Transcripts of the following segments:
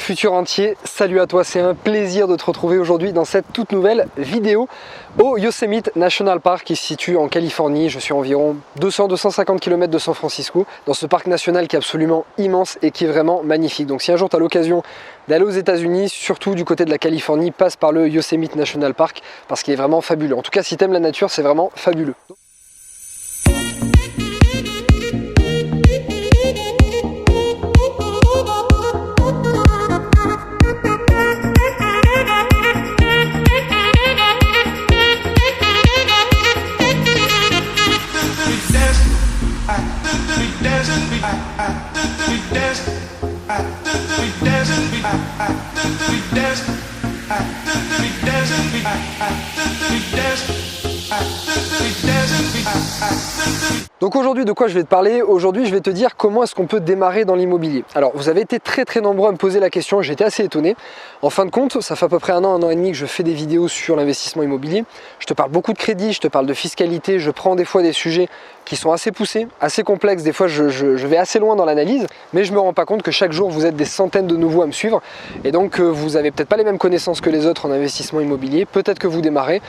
futur entier, salut à toi, c'est un plaisir de te retrouver aujourd'hui dans cette toute nouvelle vidéo au Yosemite National Park qui se situe en Californie. Je suis à environ 200-250 km de San Francisco, dans ce parc national qui est absolument immense et qui est vraiment magnifique. Donc si un jour tu as l'occasion d'aller aux États-Unis, surtout du côté de la Californie, passe par le Yosemite National Park parce qu'il est vraiment fabuleux. En tout cas, si tu aimes la nature, c'est vraiment fabuleux. Donc aujourd'hui, de quoi je vais te parler? Aujourd'hui, je vais te dire comment est-ce qu'on peut démarrer dans l'immobilier. Alors, vous avez été très nombreux à me poser la question, j'étais assez étonné. En fin de compte, ça fait à peu près un an et demi que je fais des vidéos sur l'investissement immobilier. Je te parle beaucoup de crédit, je te parle de fiscalité, je prends des fois des sujets qui sont assez poussés, assez complexes. Des fois, je vais assez loin dans l'analyse, mais je me rends pas compte que chaque jour, vous êtes des centaines de nouveaux à me suivre. Et donc, vous avez peut-être pas les mêmes connaissances que les autres en investissement immobilier. Peut-être que vous démarrez.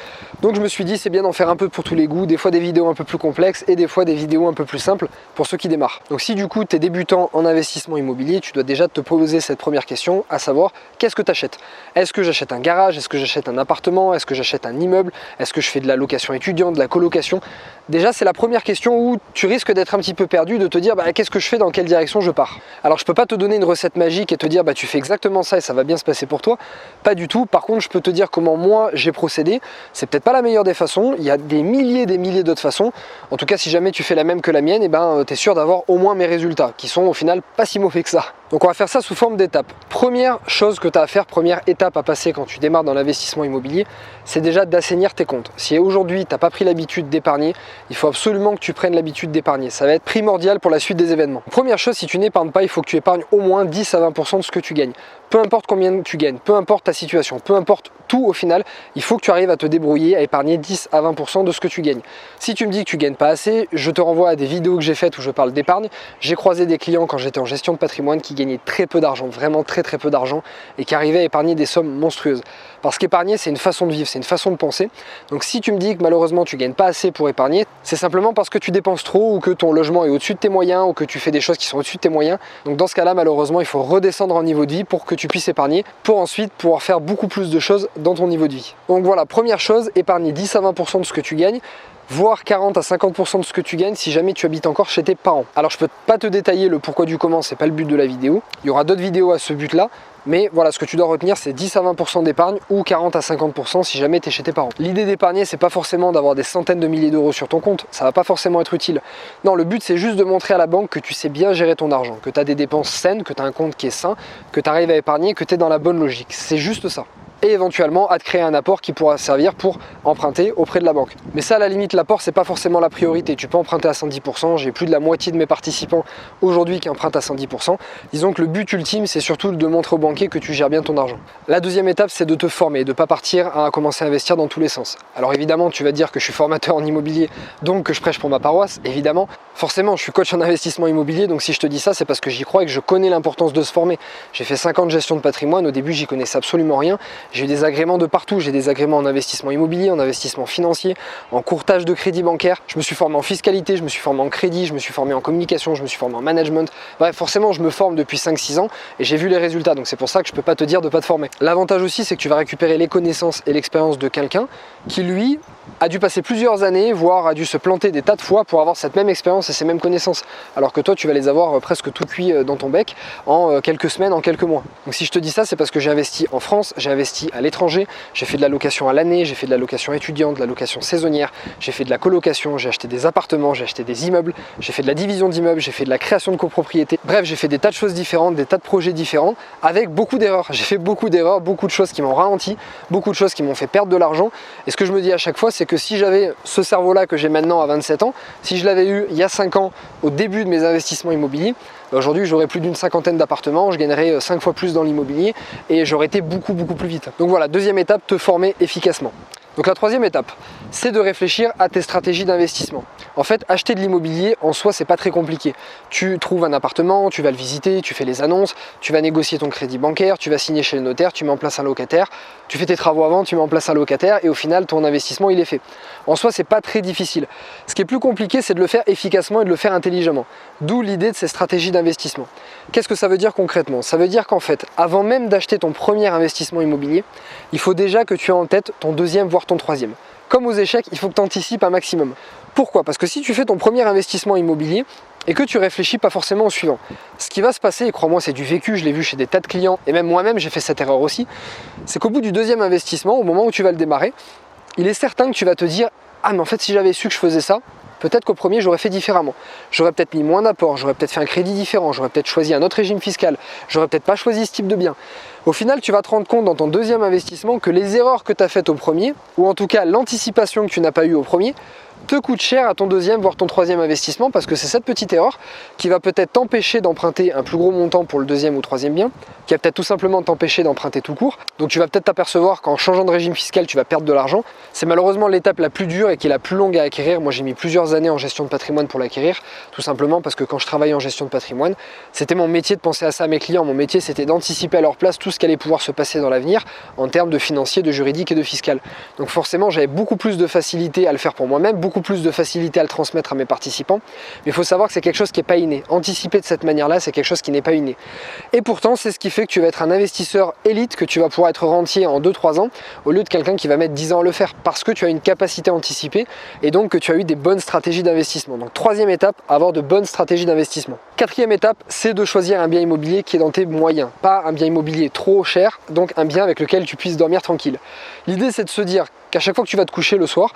Donc, je me suis dit, c'est bien d'en faire un peu pour tous les goûts. Des fois, des vidéos un peu plus complexes et des fois, des vidéos un peu plus simples pour ceux qui démarrent. Donc, si du coup, tu es débutant en investissement immobilier, tu dois déjà te poser cette première question, à savoir, qu'est-ce que tu achètes? Est-ce que j'achète un garage? Est-ce que j'achète un appartement? Est-ce que j'achète un immeuble? Est-ce que je fais de la location étudiante, de la colocation? Déjà, c'est la première question où tu risques d'être un petit peu perdu, de te dire qu'est-ce que je fais, dans quelle direction je pars. Alors je peux pas te donner une recette magique et te dire tu fais exactement ça et ça va bien se passer pour toi, pas du tout. Par contre, je peux te dire comment moi j'ai procédé. C'est peut-être pas la meilleure des façons, il y a des milliers d'autres façons. En tout cas, si jamais tu fais la même que la mienne, tu es sûr d'avoir au moins mes résultats, qui sont au final pas si mauvais que ça. Donc on va faire ça sous forme d'étapes. Première chose que tu as à faire, première étape à passer quand tu démarres dans l'investissement immobilier, c'est déjà d'assainir tes comptes. Si aujourd'hui tu n'as pas pris l'habitude d'épargner, il faut absolument que tu prennes l'habitude d'épargner. Ça va être primordial pour la suite des événements. Première chose, si tu n'épargnes pas, il faut que tu épargnes au moins 10 à 20% de ce que tu gagnes. Peu importe combien tu gagnes, peu importe ta situation, peu importe tout au final, il faut que tu arrives à te débrouiller, à épargner 10 à 20% de ce que tu gagnes. Si tu me dis que tu gagnes pas assez, je te renvoie à des vidéos que j'ai faites où je parle d'épargne. J'ai croisé des clients quand j'étais en gestion de patrimoine qui gagnaient très peu d'argent, vraiment très peu d'argent, et qui arrivaient à épargner des sommes monstrueuses. Parce qu'épargner, c'est une façon de vivre, c'est une façon de penser. Donc si tu me dis que malheureusement tu gagnes pas assez pour épargner, c'est simplement parce que tu dépenses trop, ou que ton logement est au-dessus de tes moyens, ou que tu fais des choses qui sont au-dessus de tes moyens. Donc dans ce cas-là, malheureusement, il faut redescendre en niveau de vie pour que tu puisses épargner, pour ensuite pouvoir faire beaucoup plus de choses dans ton niveau de vie. Donc voilà, première chose, épargner 10 à 20% de ce que tu gagnes, voire 40 à 50% de ce que tu gagnes si jamais tu habites encore chez tes parents. Alors je peux pas te détailler le pourquoi du comment, c'est pas le but de la vidéo. Il y aura d'autres vidéos à ce but là, mais voilà, ce que tu dois retenir, c'est 10 à 20% d'épargne ou 40 à 50% si jamais tu es chez tes parents. L'idée d'épargner, c'est pas forcément d'avoir des centaines de milliers d'euros sur ton compte, ça va pas forcément être utile. Non, le but c'est juste de montrer à la banque que tu sais bien gérer ton argent, que tu as des dépenses saines, que tu as un compte qui est sain, que tu arrives à épargner, que tu es dans la bonne logique. C'est juste ça. Et éventuellement à te créer un apport qui pourra servir pour emprunter auprès de la banque. Mais ça, à la limite, l'apport, c'est pas forcément la priorité. Tu peux emprunter à 110%, j'ai plus de la moitié de mes participants aujourd'hui qui empruntent à 110%. Disons que le but ultime, c'est surtout de montrer au banquier que tu gères bien ton argent. La deuxième étape, c'est de te former, de pas partir à commencer à investir dans tous les sens. Alors évidemment, tu vas dire que je suis formateur en immobilier, donc que je prêche pour ma paroisse, évidemment. Forcément, je suis coach en investissement immobilier, donc si je te dis ça, c'est parce que j'y crois et que je connais l'importance de se former. J'ai fait 5 ans de gestion de patrimoine, au début, j'y connaissais absolument rien. J'ai eu des agréments de partout, j'ai des agréments en investissement immobilier, en investissement financier, en courtage de crédit bancaire. Je me suis formé en fiscalité, je me suis formé en crédit, je me suis formé en communication, je me suis formé en management. Bref, forcément, je me forme depuis 5-6 ans et j'ai vu les résultats. Donc c'est pour ça que je peux pas te dire de pas te former. L'avantage aussi, c'est que tu vas récupérer les connaissances et l'expérience de quelqu'un qui, lui, a dû passer plusieurs années, voire a dû se planter des tas de fois pour avoir cette même expérience et ces mêmes connaissances. Alors que toi, tu vas les avoir presque tout cuit dans ton bec en quelques semaines, en quelques mois. Donc si je te dis ça, c'est parce que j'ai investi en France, j'ai investi à l'étranger, j'ai fait de la location à l'année, j'ai fait de la location étudiante, de la location saisonnière, j'ai fait de la colocation, j'ai acheté des appartements, j'ai acheté des immeubles, j'ai fait de la division d'immeubles, j'ai fait de la création de copropriété. Bref, j'ai fait des tas de choses différentes, des tas de projets différents, avec beaucoup d'erreurs. J'ai fait beaucoup d'erreurs, beaucoup de choses qui m'ont ralenti, beaucoup de choses qui m'ont fait perdre de l'argent. Et ce que je me dis à chaque fois, c'est que si j'avais ce cerveau-là que j'ai maintenant à 27 ans, si je l'avais eu il y a 5 ans, au début de mes investissements immobiliers, aujourd'hui j'aurais plus d'une cinquantaine d'appartements, je gagnerais 5 fois plus dans l'immobilier et j'aurais été beaucoup plus vite. Donc voilà, deuxième étape, te former efficacement. Donc la troisième étape, c'est de réfléchir à tes stratégies d'investissement. En fait, acheter de l'immobilier, en soi, c'est pas très compliqué. Tu trouves un appartement, tu vas le visiter, tu fais les annonces, tu vas négocier ton crédit bancaire, tu vas signer chez le notaire, tu mets en place un locataire, tu fais tes travaux avant, tu mets en place un locataire et au final, ton investissement, il est fait. En soi, c'est pas très difficile. Ce qui est plus compliqué, c'est de le faire efficacement et de le faire intelligemment. D'où l'idée de ces stratégies d'investissement. Qu'est-ce que ça veut dire concrètement? Ça veut dire qu'en fait, avant même d'acheter ton premier investissement immobilier, il faut déjà que tu aies en tête ton deuxième, voire ton troisième. Comme aux échecs, il faut que tu anticipes un maximum. Pourquoi? Parce que si tu fais ton premier investissement immobilier et que tu réfléchis pas forcément au suivant, ce qui va se passer, et crois-moi c'est du vécu, je l'ai vu chez des tas de clients, et même moi-même j'ai fait cette erreur aussi, c'est qu'au bout du deuxième investissement, au moment où tu vas le démarrer, il est certain que tu vas te dire « Ah mais en fait si j'avais su que je faisais ça, peut-être qu'au premier j'aurais fait différemment. J'aurais peut-être mis moins d'apport, j'aurais peut-être fait un crédit différent, j'aurais peut-être choisi un autre régime fiscal, j'aurais peut-être pas choisi ce type de bien. » Au final, tu vas te rendre compte dans ton deuxième investissement que les erreurs que tu as faites au premier, ou en tout cas l'anticipation que tu n'as pas eue au premier, te coûte cher à ton deuxième voire ton troisième investissement parce que c'est cette petite erreur qui va peut-être t'empêcher d'emprunter un plus gros montant pour le deuxième ou troisième bien, qui va peut-être tout simplement t'empêcher d'emprunter tout court. Donc tu vas peut-être t'apercevoir qu'en changeant de régime fiscal, tu vas perdre de l'argent. C'est malheureusement l'étape la plus dure et qui est la plus longue à acquérir. Moi j'ai mis plusieurs années en gestion de patrimoine pour l'acquérir, tout simplement parce que quand je travaillais en gestion de patrimoine, c'était mon métier de penser à ça à mes clients. Mon métier c'était d'anticiper à leur place tout ce qui allait pouvoir se passer dans l'avenir en termes de financier, de juridique et de fiscal. Donc forcément j'avais beaucoup plus de facilité à le faire pour moi-même, beaucoup plus de facilité à le transmettre à mes participants, mais il faut savoir que c'est quelque chose qui n'est pas inné. Anticiper de cette manière-là, c'est quelque chose qui n'est pas inné. Et pourtant, c'est ce qui fait que tu vas être un investisseur élite, que tu vas pouvoir être rentier en 2-3 ans, au lieu de quelqu'un qui va mettre 10 ans à le faire, parce que tu as une capacité à anticiper, et donc que tu as eu des bonnes stratégies d'investissement. Donc troisième étape, avoir de bonnes stratégies d'investissement. Quatrième étape, c'est de choisir un bien immobilier qui est dans tes moyens, pas un bien immobilier trop cher, donc un bien avec lequel tu puisses dormir tranquille. L'idée, c'est de se dire qu'à chaque fois que tu vas te coucher le soir,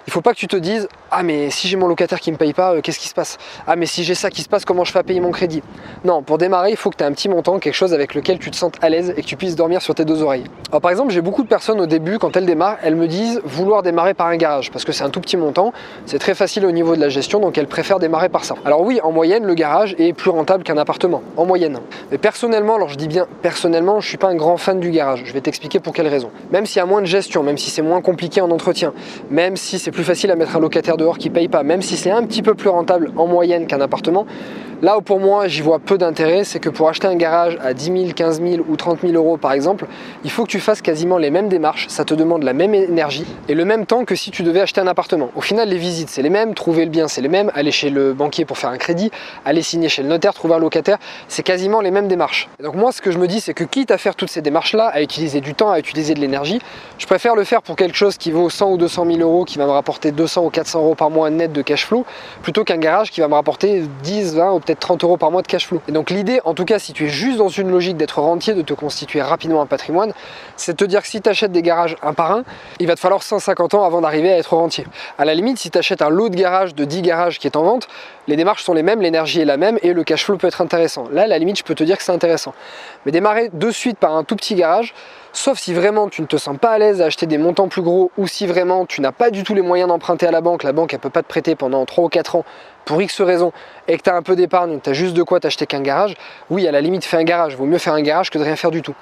il ne faut pas que tu te dises « Ah mais si j'ai mon locataire qui ne me paye pas, qu'est-ce qui se passe? Ah mais si j'ai ça qui se passe, comment je fais à payer mon crédit ?» Non, pour démarrer, il faut que tu aies un petit montant, quelque chose avec lequel tu te sentes à l'aise et que tu puisses dormir sur tes deux oreilles. Alors par exemple, j'ai beaucoup de personnes au début, quand elles démarrent, elles me disent vouloir démarrer par un garage parce que c'est un tout petit montant, c'est très facile au niveau de la gestion, donc elles préfèrent démarrer par ça. Alors oui, en moyenne, le garage est plus rentable qu'un appartement, en moyenne. Mais personnellement, alors je dis bien personnellement, je ne suis pas un grand fan du garage. Je vais t'expliquer pour quelle raison. Même s'il y a moins de gestion, même si c'est moins compliqué en entretien, même si c'est plus facile à mettre un locataire dehors qui paye pas, même si c'est un petit peu plus rentable en moyenne qu'un appartement, là où pour moi j'y vois peu d'intérêt, c'est que pour acheter un garage à 10 000, 15 000 ou 30 000 euros par exemple, il faut que tu fasses quasiment les mêmes démarches, ça te demande la même énergie et le même temps que si tu devais acheter un appartement. Au final, les visites c'est les mêmes, trouver le bien c'est les mêmes, aller chez le banquier pour faire un crédit, aller signer chez le notaire, trouver un locataire, c'est quasiment les mêmes démarches. Et donc moi ce que je me dis, c'est que quitte à faire toutes ces démarches là, à utiliser du temps, à utiliser de l'énergie, je préfère le faire pour quelque chose qui vaut 100 ou 200 000 euros, qui va me rapporter 200 ou 400 euros par mois net de cash flow, plutôt qu'un garage qui va me rapporter 10, 20 ou peut-être 30 euros par mois de cash flow. Et donc l'idée, en tout cas si tu es juste dans une logique d'être rentier, de te constituer rapidement un patrimoine, c'est de te dire que si tu achètes des garages un par un, il va te falloir 150 ans avant d'arriver à être rentier. À la limite, si tu achètes un lot de garages de 10 garages qui est en vente, les démarches sont les mêmes, l'énergie est la même et le cash flow peut être intéressant. Là, à la limite, je peux te dire que c'est intéressant. Mais démarrer de suite par un tout petit garage, sauf si vraiment tu ne te sens pas à l'aise à acheter des montants plus gros ou si vraiment tu n'as pas du tout les moyens d'emprunter à la banque elle peut pas te prêter pendant 3 ou 4 ans pour X raisons et que tu as un peu d'épargne, tu as juste de quoi t'acheter qu'un garage, oui à la limite fais un garage, vaut mieux faire un garage que de rien faire du tout.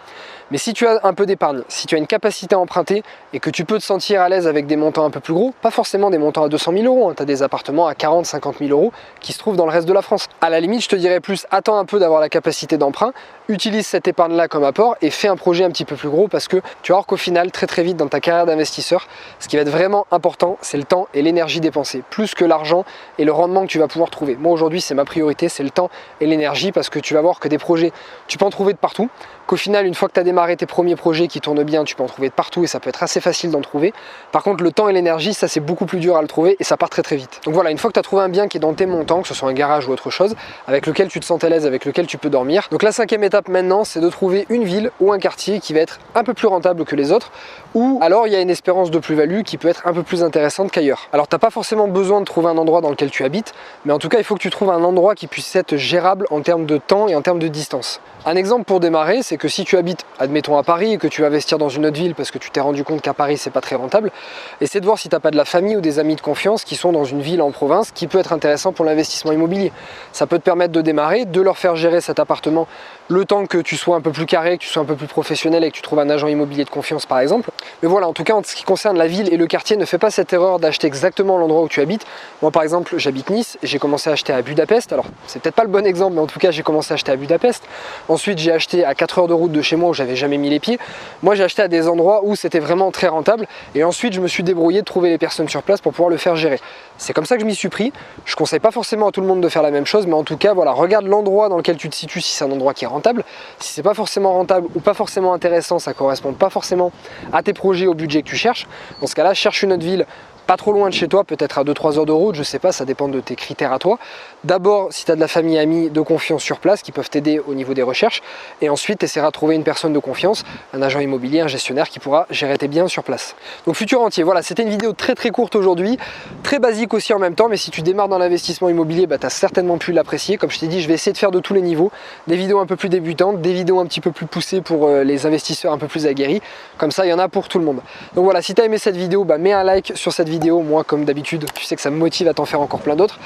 Mais si tu as un peu d'épargne, si tu as une capacité à emprunter et que tu peux te sentir à l'aise avec des montants un peu plus gros, pas forcément des montants à 200 000 euros, tu as des appartements à 40, 50 000 euros qui se trouvent dans le reste de la France. À la limite, je te dirais plus, attends un peu d'avoir la capacité d'emprunt, utilise cette épargne-là comme apport et fais un projet un petit peu plus gros parce que tu vas voir qu'au final, très très vite dans ta carrière d'investisseur, ce qui va être vraiment important, c'est le temps et l'énergie dépensée, plus que l'argent et le rendement que tu vas pouvoir trouver. Moi aujourd'hui, c'est ma priorité, c'est le temps et l'énergie parce que tu vas voir que des projets, tu peux en trouver de partout, qu'au final, une fois que tu as démarré tes premiers projets qui tournent bien, tu peux en trouver de partout et ça peut être assez facile d'en trouver. Par contre, le temps et l'énergie, ça c'est beaucoup plus dur à le trouver et ça part très très vite. Donc voilà, une fois que tu as trouvé un bien qui est dans tes montants, que ce soit un garage ou autre chose, avec lequel tu te sens à l'aise, avec lequel tu peux dormir. Donc la cinquième étape maintenant, c'est de trouver une ville ou un quartier qui va être un peu plus rentable que les autres, ou alors il y a une espérance de plus-value qui peut être un peu plus intéressante qu'ailleurs. Alors tu n'as pas forcément besoin de trouver un endroit dans lequel tu habites, mais en tout cas il faut que tu trouves un endroit qui puisse être gérable en termes de temps et en termes de distance. Un exemple pour démarrer, c'est que si tu habites, admettons à Paris, et que tu veux investir dans une autre ville parce que tu t'es rendu compte qu'à Paris c'est pas très rentable, essaie de voir si tu n'as pas de la famille ou des amis de confiance qui sont dans une ville en province qui peut être intéressant pour l'investissement immobilier. Ça peut te permettre de démarrer, de leur faire gérer cet appartement le temps que tu sois un peu plus carré, que tu sois un peu plus professionnel et que tu trouves un agent immobilier de confiance par exemple. Mais voilà, en tout cas en ce qui concerne la ville et le quartier, ne fais pas cette erreur d'acheter exactement l'endroit où tu habites. Moi par exemple, j'habite Nice, j'ai commencé à acheter à Budapest. Alors c'est peut-être pas le bon exemple, mais en tout cas j'ai commencé à acheter à Budapest. Ensuite j'ai acheté à 4 heures de route de chez moi où j'avais jamais mis les pieds. Moi j'ai acheté à des endroits où c'était vraiment très rentable et ensuite je me suis débrouillé de trouver les personnes sur place pour pouvoir le faire gérer. C'est comme ça que je m'y suis pris. Je conseille pas forcément à tout le monde de faire la même chose, mais en tout cas voilà, regarde l'endroit dans lequel tu te situes, si c'est un endroit qui est rentable. Si c'est pas forcément rentable ou pas forcément intéressant, ça correspond pas forcément à tes projets, au budget que tu cherches. Dans ce cas-là, cherche une autre ville pas trop loin de chez toi, peut-être à 2-3 heures de route, je sais pas, ça dépend de tes critères à toi. D'abord, si tu as de la famille, amis de confiance sur place qui peuvent t'aider au niveau des recherches, et ensuite tu essaieras de trouver une personne de confiance, un agent immobilier, un gestionnaire qui pourra gérer tes biens sur place. Donc futur rentier, voilà, c'était une vidéo très courte aujourd'hui, très basique aussi en même temps, mais si tu démarres dans l'investissement immobilier, tu as certainement pu l'apprécier. Comme je t'ai dit, je vais essayer de faire de tous les niveaux, des vidéos un peu plus débutantes, des vidéos un petit peu plus poussées pour les investisseurs un peu plus aguerris, comme ça il y en a pour tout le monde. Donc voilà, si tu as aimé cette vidéo, mets un like sur cette vidéo. Moi comme d'habitude, tu sais que ça me motive à t'en faire encore plein d'autres.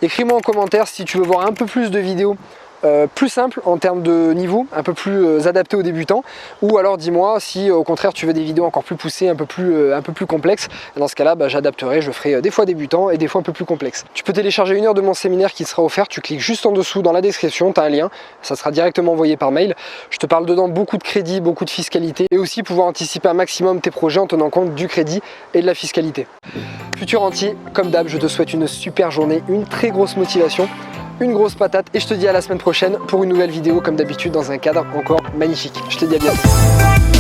Écris-moi en commentaire si tu veux voir un peu plus de vidéos plus simples en termes de niveau, un peu plus adaptées aux débutants, ou alors dis-moi si au contraire tu veux des vidéos encore plus poussées, un peu plus complexes. Dans ce cas-là, j'adapterai, je ferai des fois débutants et des fois un peu plus complexes. Tu peux télécharger 1 heure de mon séminaire qui sera offert, tu cliques juste en dessous dans la description, tu as un lien, ça sera directement envoyé par mail. Je te parle dedans beaucoup de crédit, beaucoup de fiscalité, et aussi pouvoir anticiper un maximum tes projets en tenant compte du crédit et de la fiscalité. Futur rentier, comme d'hab, je te souhaite une super journée, une très grosse motivation, une grosse patate, et je te dis à la semaine prochaine pour une nouvelle vidéo comme d'habitude dans un cadre encore magnifique. Je te dis à bientôt.